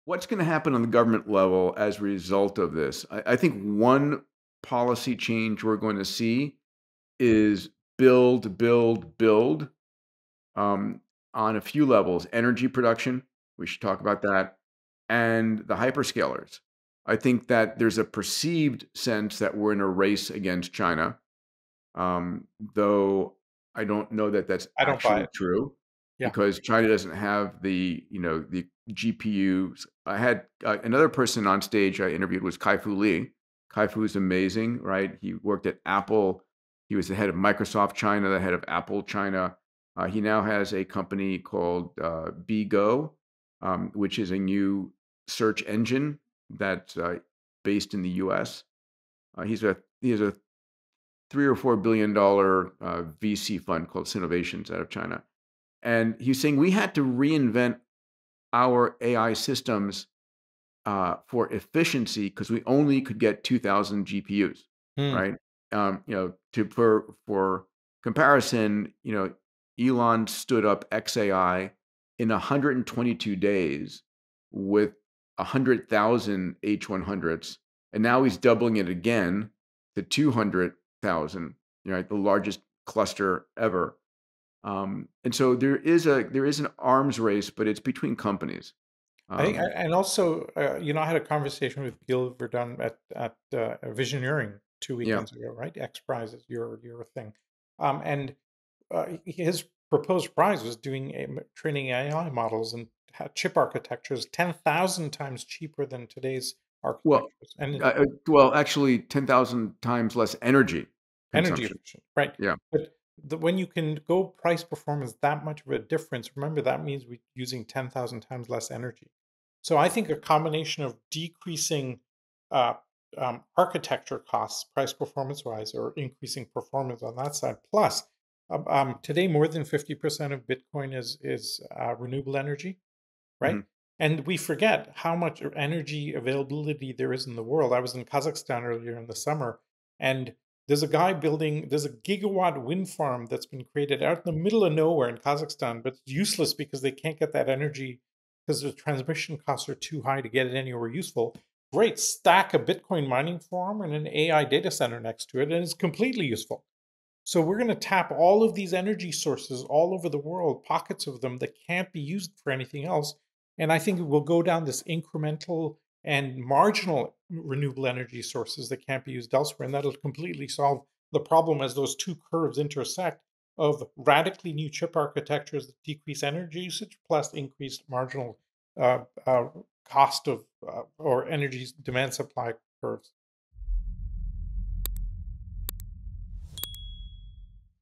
What's going to happen on the government level as a result of this? I think one policy change we're going to see is build, build, build um, on a few levels. Energy production, we should talk about that, and the hyperscalers. I think that there's a perceived sense that we're in a race against China, though I don't know that that's I don't buy actually it. true Yeah. because China doesn't have the GPUs. I had another person on stage I interviewed was Kai-Fu Lee. Kai-Fu is amazing, right? He worked at Apple. He was the head of Microsoft China, the head of Apple China. He now has a company called BGo, which is a new search engine that's based in the U.S. He has a $3 or $4 billion VC fund called Sinovations out of China. And he's saying we had to reinvent our AI systems for efficiency because we only could get 2,000 GPUs, Hmm. right? For comparison, Elon stood up XAI in 122 days with 100,000 H100s, and now he's doubling it again to 200,000. Right, the largest cluster ever. And so there is an arms race, but it's between companies. I think, Um, and also, I had a conversation with Gil Verdun at Visioneering two yeah. weekends ago, right? X Prize is your thing, and his proposed prize was doing training AI models and chip architectures 10,000 times cheaper than today's Well, architectures, and actually, 10,000 times less energy energy consumption. efficient, right? Yeah. But when you can go price performance that much of a difference, remember that means we're using 10,000 times less energy. So I think a combination of decreasing uh, architecture costs, price performance wise, or increasing performance on that side. Plus, today more than 50% of Bitcoin is renewable energy, right? Mhm. And we forget how much energy availability there is in the world. I was in Kazakhstan earlier in the summer, and there's a gigawatt wind farm that's been created out in the middle of nowhere in Kazakhstan, but it's useless because they can't get that energy because the transmission costs are too high to get it anywhere useful. Great, stack a Bitcoin mining farm and an AI data center next to it, and it's completely useful. So we're going to tap all of these energy sources all over the world, pockets of them that can't be used for anything else. And I think we'll go down this incremental and marginal renewable energy sources that can't be used elsewhere. And that'll completely solve the problem as those two curves intersect of radically new chip architectures that decrease energy usage plus increased marginal uh, uh, cost of or energy demand supply curves.